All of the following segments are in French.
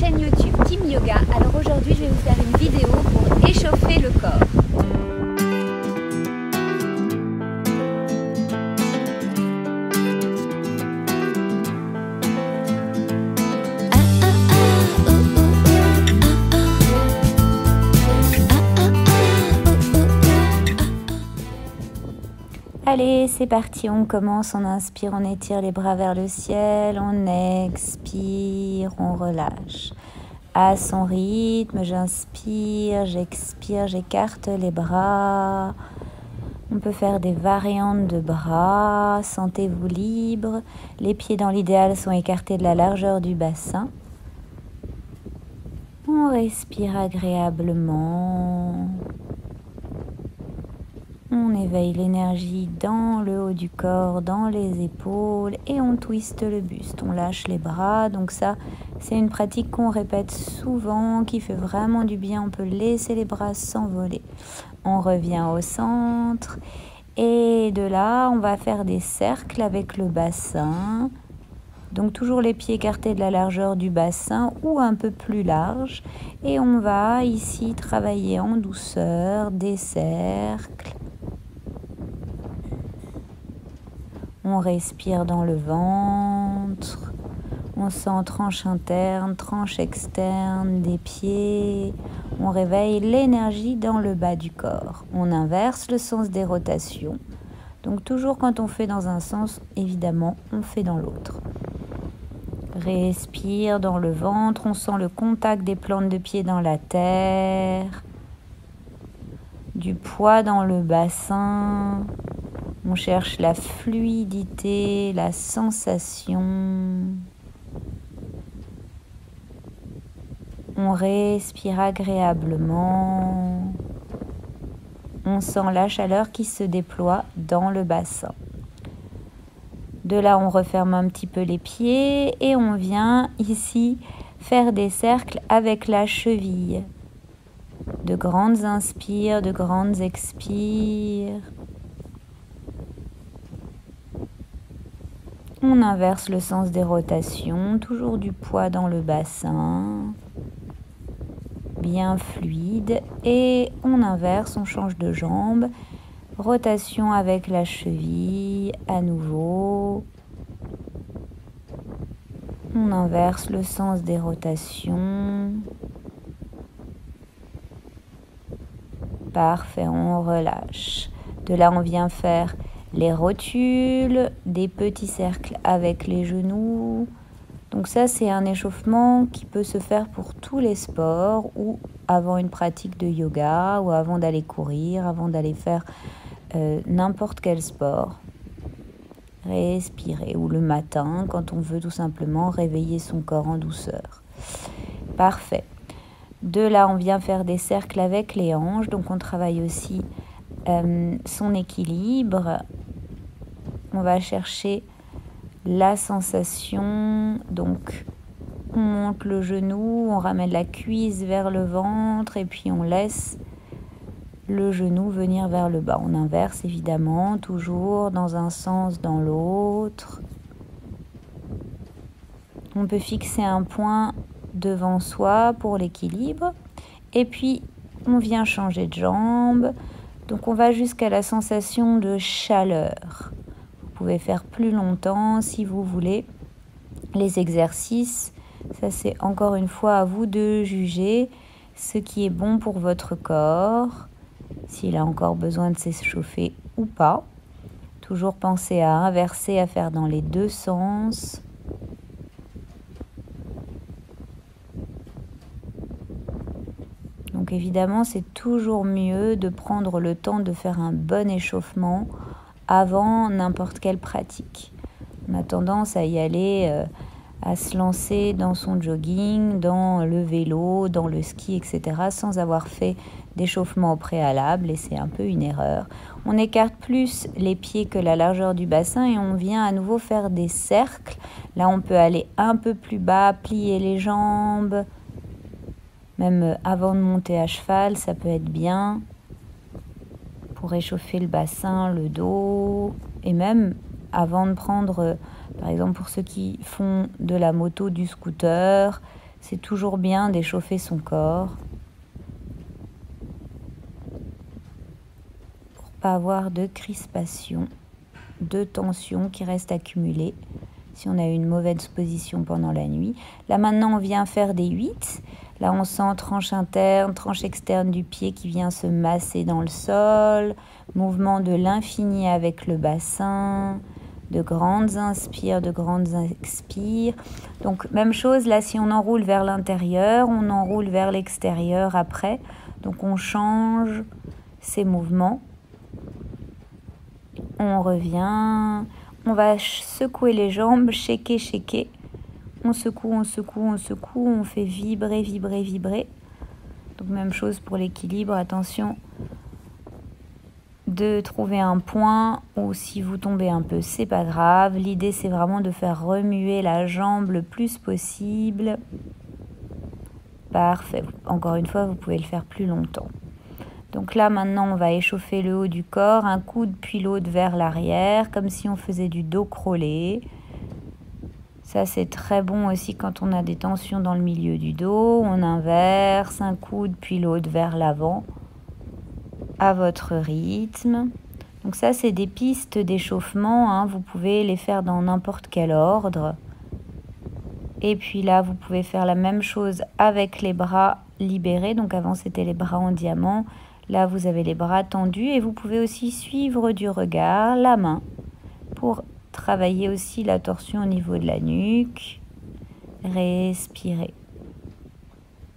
chaîne YouTube Team Yoga. Alors aujourd'hui je vais vous faire une vidéo pour échauffer le corps. Allez, c'est parti, on commence, on inspire, on étire les bras vers le ciel, on expire, on relâche. À son rythme, j'inspire, j'expire, j'écarte les bras. On peut faire des variantes de bras, sentez-vous libre. Les pieds dans l'idéal sont écartés de la largeur du bassin. On respire agréablement. On éveille l'énergie dans le haut du corps, dans les épaules et on twiste le buste. On lâche les bras. Donc ça, c'est une pratique qu'on répète souvent, qui fait vraiment du bien. On peut laisser les bras s'envoler. On revient au centre et de là, on va faire des cercles avec le bassin. Donc toujours les pieds écartés de la largeur du bassin ou un peu plus large. Et on va ici travailler en douceur des cercles. On respire dans le ventre, on sent tranche interne, tranche externe des pieds. On réveille l'énergie dans le bas du corps. On inverse le sens des rotations. Donc toujours quand on fait dans un sens, évidemment, on fait dans l'autre. Respire dans le ventre, on sent le contact des plantes de pied dans la terre, du poids dans le bassin. On cherche la fluidité, la sensation. On respire agréablement. On sent la chaleur qui se déploie dans le bassin. De là, on referme un petit peu les pieds et on vient ici faire des cercles avec la cheville. De grandes inspires, de grandes expires. On inverse le sens des rotations, toujours du poids dans le bassin, bien fluide. Et on inverse, on change de jambe, rotation avec la cheville, à nouveau. On inverse le sens des rotations. Parfait, on relâche. De là, on vient faire les rotules, des petits cercles avec les genoux. Donc ça, c'est un échauffement qui peut se faire pour tous les sports ou avant une pratique de yoga ou avant d'aller courir, avant d'aller faire n'importe quel sport. Respirer ou le matin quand on veut tout simplement réveiller son corps en douceur. Parfait. De là, on vient faire des cercles avec les hanches. Donc on travaille aussi son équilibre. On va chercher la sensation, donc on monte le genou, on ramène la cuisse vers le ventre et puis on laisse le genou venir vers le bas. On inverse évidemment, toujours dans un sens, dans l'autre. On peut fixer un point devant soi pour l'équilibre et puis on vient changer de jambe. Donc on va jusqu'à la sensation de chaleur. Vous pouvez faire plus longtemps si vous voulez. Les exercices, ça c'est encore une fois à vous de juger ce qui est bon pour votre corps, s'il a encore besoin de s'échauffer ou pas. Toujours penser à inverser, à faire dans les deux sens. Donc évidemment, c'est toujours mieux de prendre le temps de faire un bon échauffement avant n'importe quelle pratique. On a tendance à y aller, à se lancer dans son jogging, dans le vélo, dans le ski, etc. sans avoir fait d'échauffement au préalable et c'est un peu une erreur. On écarte plus les pieds que la largeur du bassin et on vient à nouveau faire des cercles. Là, on peut aller un peu plus bas, plier les jambes. Même avant de monter à cheval, ça peut être bien pour réchauffer le bassin, le dos. Et même avant de prendre, par exemple pour ceux qui font de la moto, du scooter, C'est toujours bien d'échauffer son corps pour pas avoir de crispation, de tension qui reste accumulée si on a eu une mauvaise position pendant la nuit. Là maintenant on vient faire des 8. Là on sent tranche interne, tranche externe du pied qui vient se masser dans le sol. Mouvement de l'infini avec le bassin. De grandes inspires, de grandes expires. Donc même chose, là si on enroule vers l'intérieur, on enroule vers l'extérieur après. Donc on change ces mouvements. On revient, on va secouer les jambes, shaker, shaker. On secoue, on secoue, on secoue, on fait vibrer, vibrer, vibrer. Donc même chose pour l'équilibre, attention de trouver un point où si vous tombez un peu, c'est pas grave. L'idée c'est vraiment de faire remuer la jambe le plus possible. Parfait. Encore une fois, vous pouvez le faire plus longtemps. Donc là maintenant on va échauffer le haut du corps, un coude puis l'autre vers l'arrière, comme si on faisait du dos crawlé. Ça c'est très bon aussi quand on a des tensions dans le milieu du dos. On inverse, un coude puis l'autre vers l'avant, à votre rythme. Donc ça c'est des pistes d'échauffement, hein. Vous pouvez les faire dans n'importe quel ordre. Et puis là vous pouvez faire la même chose avec les bras libérés. Donc avant c'était les bras en diamant. Là, vous avez les bras tendus et vous pouvez aussi suivre du regard la main pour travailler aussi la torsion au niveau de la nuque. Respirez.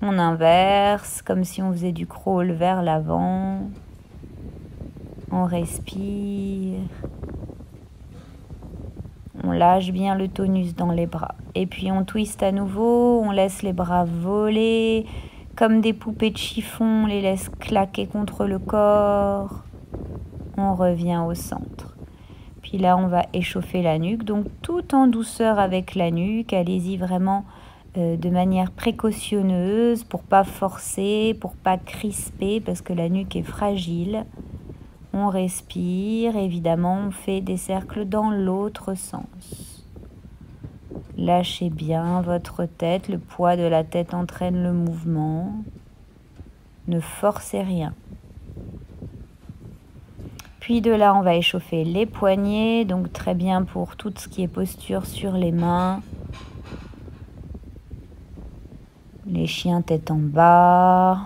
On inverse comme si on faisait du crawl vers l'avant. On respire. On lâche bien le tonus dans les bras. Et puis on twiste à nouveau, on laisse les bras voler. Comme des poupées de chiffon, on les laisse claquer contre le corps. On revient au centre. Puis là, on va échauffer la nuque. Donc, tout en douceur avec la nuque. Allez-y vraiment de manière précautionneuse pour pas forcer, pour pas crisper, parce que la nuque est fragile. On respire. Évidemment, on fait des cercles dans l'autre sens. Lâchez bien votre tête, le poids de la tête entraîne le mouvement. Ne forcez rien. Puis de là, on va échauffer les poignets, donc très bien pour tout ce qui est posture sur les mains. Les chiens tête en bas,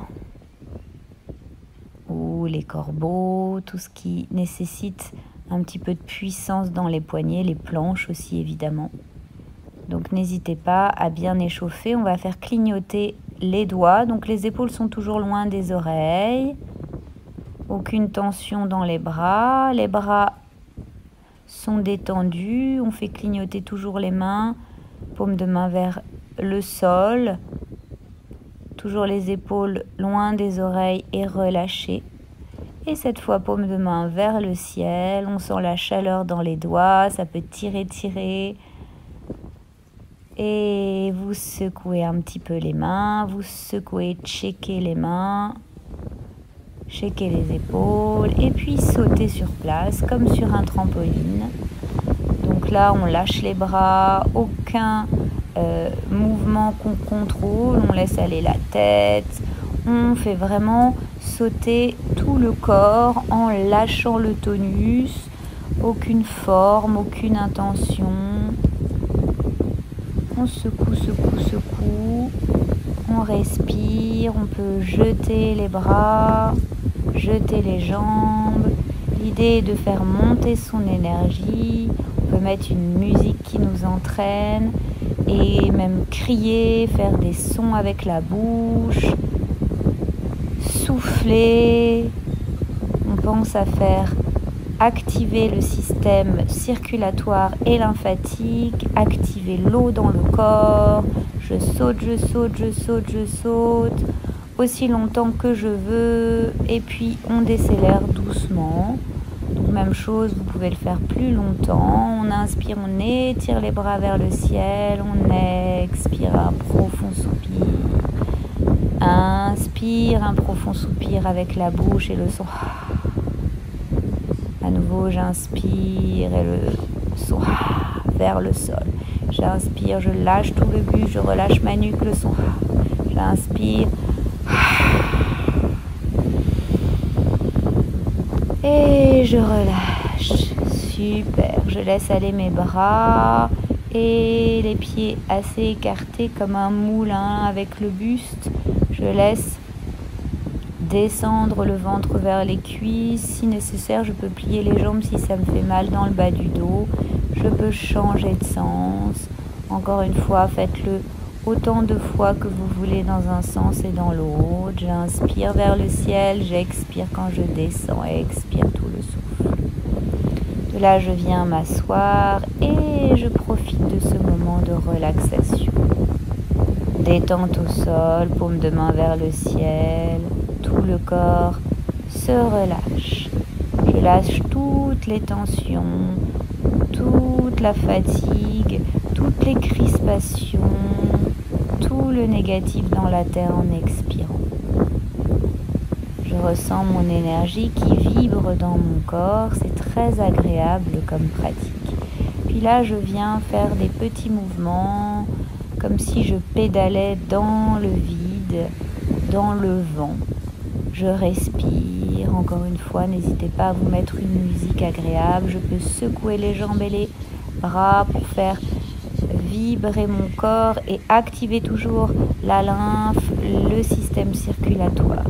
ou les corbeaux, tout ce qui nécessite un petit peu de puissance dans les poignets, les planches aussi évidemment. Donc n'hésitez pas à bien échauffer. On va faire clignoter les doigts. Donc les épaules sont toujours loin des oreilles. Aucune tension dans les bras. Les bras sont détendus. On fait clignoter toujours les mains. Paume de main vers le sol. Toujours les épaules loin des oreilles et relâchées. Et cette fois, paume de main vers le ciel. On sent la chaleur dans les doigts. Ça peut tirer, tirer. Et vous secouez un petit peu les mains, vous secouez, checkez les mains, checkez les épaules et puis sautez sur place comme sur un trampoline. Donc là, on lâche les bras, aucun mouvement qu'on contrôle, on laisse aller la tête. On fait vraiment sauter tout le corps en lâchant le tonus, aucune forme, aucune intention. On secoue, secoue, secoue. On respire. On peut jeter les bras, jeter les jambes. L'idée est de faire monter son énergie. On peut mettre une musique qui nous entraîne et même crier, faire des sons avec la bouche, souffler. On pense à faire activer le système circulatoire et lymphatique, activer l'eau dans le corps. Je saute, je saute, je saute, je saute, aussi longtemps que je veux. Et puis on décélère doucement. Donc même chose, vous pouvez le faire plus longtemps. On inspire, on étire les bras vers le ciel. On expire, un profond soupir. Inspire, un profond soupir avec la bouche et le son. À nouveau, j'inspire et le son vers le sol. J'inspire, je lâche tout le buste, je relâche ma nuque, le son. J'inspire. Et je relâche. Super. Je laisse aller mes bras et les pieds assez écartés comme un moulin avec le buste. Je laisse descendre le ventre vers les cuisses. Si nécessaire, je peux plier les jambes si ça me fait mal dans le bas du dos. Je peux changer de sens. Encore une fois, faites-le autant de fois que vous voulez dans un sens et dans l'autre. J'inspire vers le ciel, j'expire quand je descends et expire tout le souffle. De là, je viens m'asseoir et je profite de ce moment de relaxation. Détente au sol, paume de main vers le ciel, tout le corps se relâche. Je lâche toutes les tensions, toute la fatigue, toutes les crispations, tout le négatif dans la terre en expirant. Je ressens mon énergie qui vibre dans mon corps, c'est très agréable comme pratique. Puis là, je viens faire des petits mouvements comme si je pédalais dans le vide, dans le vent. Je respire, encore une fois, n'hésitez pas à vous mettre une musique agréable. Je peux secouer les jambes et les bras pour faire vibrer mon corps et activer toujours la lymphe, le système circulatoire.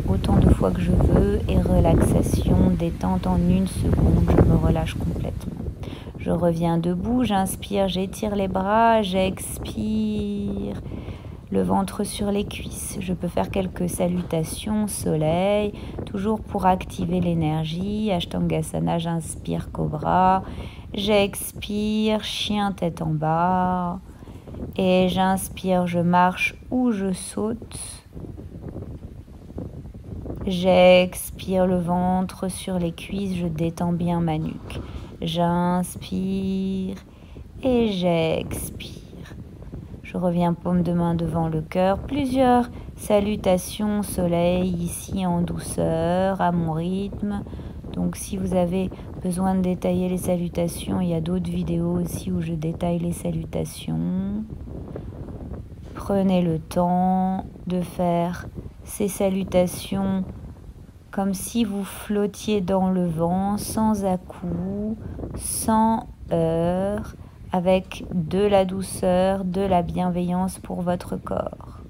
Autant de fois que je veux et relaxation, détente en 1 seconde, je me relâche complètement. Je reviens debout, j'inspire, j'étire les bras, j'expire, le ventre sur les cuisses. Je peux faire quelques salutations, soleil, toujours pour activer l'énergie. Ashtangasana, j'inspire, cobra, j'expire, chien tête en bas. Et j'inspire, je marche ou je saute. J'expire le ventre sur les cuisses, je détends bien ma nuque. J'inspire et j'expire. Je reviens paume de main devant le cœur. Plusieurs salutations soleil ici en douceur, à mon rythme. Donc si vous avez besoin de détailler les salutations, il y a d'autres vidéos aussi où je détaille les salutations. Prenez le temps de faire ces salutations comme si vous flottiez dans le vent, sans à-coups, sans heurts, avec de la douceur, de la bienveillance pour votre corps.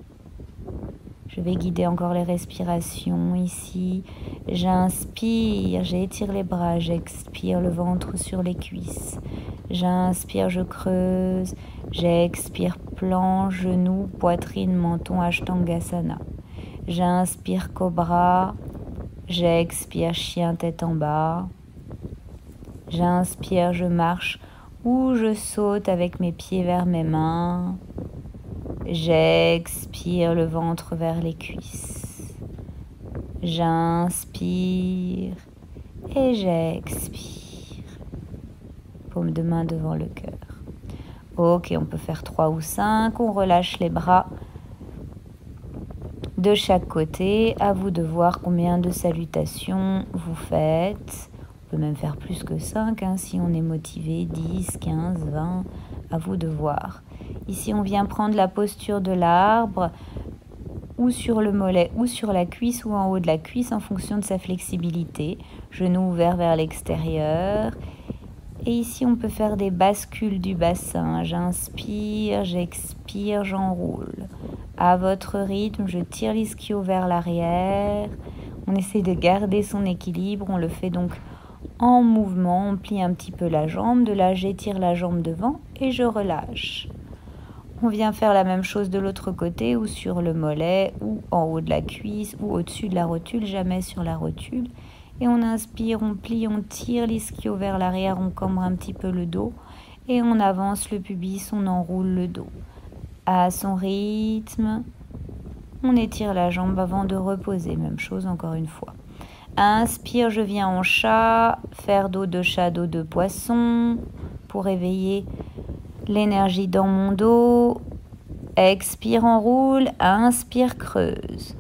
Je vais guider encore les respirations ici. J'inspire, j'étire les bras, j'expire le ventre sur les cuisses. J'inspire, je creuse, j'expire, plan, genoux, poitrine, menton, Ashtangasana. J'inspire, cobra, j'expire, chien tête en bas. J'inspire, je marche ou je saute avec mes pieds vers mes mains. J'expire, le ventre vers les cuisses. J'inspire et j'expire. Paume de main devant le cœur. Ok, on peut faire 3 ou 5. On relâche les bras de chaque côté. À vous de voir combien de salutations vous faites. On peut même faire plus que 5 si on est motivé. 10, 15, 20. À vous de voir. Ici, on vient prendre la posture de l'arbre, ou sur le mollet, ou sur la cuisse, ou en haut de la cuisse, en fonction de sa flexibilité. Genoux ouverts vers l'extérieur. Et ici, on peut faire des bascules du bassin. J'inspire, j'expire, j'enroule. À votre rythme, je tire l'ischio vers l'arrière. On essaie de garder son équilibre. On le fait donc en mouvement. On plie un petit peu la jambe. De là, j'étire la jambe devant et je relâche. On vient faire la même chose de l'autre côté, ou sur le mollet, ou en haut de la cuisse, ou au-dessus de la rotule, jamais sur la rotule. Et on inspire, on plie, on tire l'ischio vers l'arrière, on cambre un petit peu le dos. Et on avance le pubis, on enroule le dos. À son rythme, on étire la jambe avant de reposer. Même chose encore une fois. Inspire, je viens en chat, faire dos de chat, dos de poisson, pour éveiller l'énergie dans mon dos. Expire, enroule, inspire, creuse.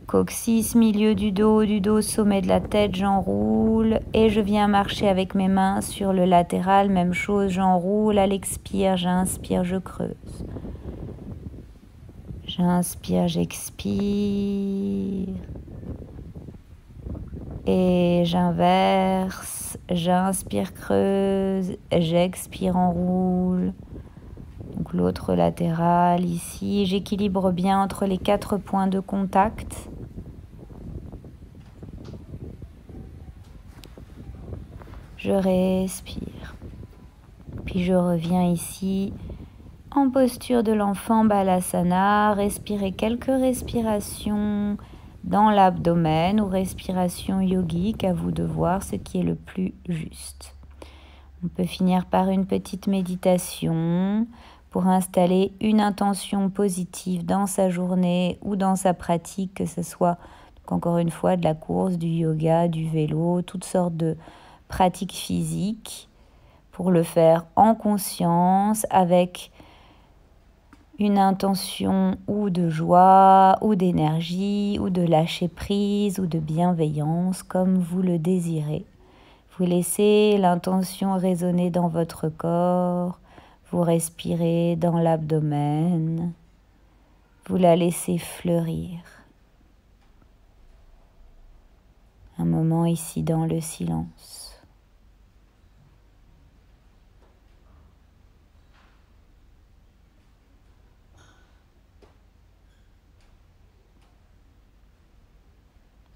Coccyx, milieu du dos, sommet de la tête, j'enroule et je viens marcher avec mes mains sur le latéral. Même chose, j'enroule à l'expire, j'inspire, je creuse. J'inspire, j'expire. Et j'inverse, j'inspire, creuse, j'expire, enroule. Donc l'autre latéral ici, j'équilibre bien entre les 4 points de contact. Je respire. Puis je reviens ici en posture de l'enfant Balasana. Respirez quelques respirations dans l'abdomen ou respiration yogique, à vous de voir ce qui est le plus juste. On peut finir par une petite méditation pour installer une intention positive dans sa journée ou dans sa pratique, que ce soit donc encore une fois de la course, du yoga, du vélo, toutes sortes de pratiques physiques, pour le faire en conscience avec une intention ou de joie, ou d'énergie, ou de lâcher prise, ou de bienveillance, comme vous le désirez. Vous laissez l'intention résonner dans votre corps, vous respirez dans l'abdomen, vous la laissez fleurir. Un moment ici dans le silence.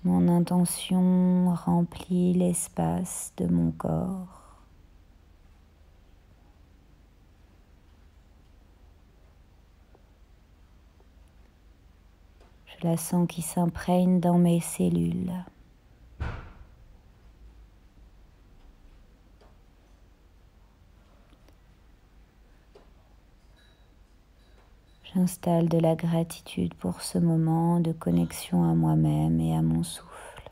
Mon intention remplit l'espace de mon corps. Je la sens qui s'imprègne dans mes cellules. J'installe de la gratitude pour ce moment de connexion à moi-même et à mon souffle.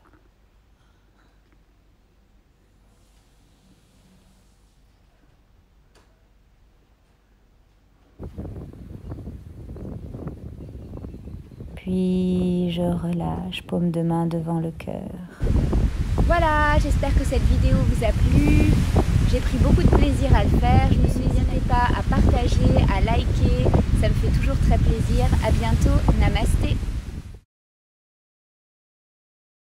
Puis je relâche, paume de main devant le cœur. Voilà, j'espère que cette vidéo vous a plu. J'ai pris beaucoup de plaisir à le faire. Je ne vous n'hésitez pas à partager, à liker. Ça me fait toujours très plaisir. À bientôt. Namasté.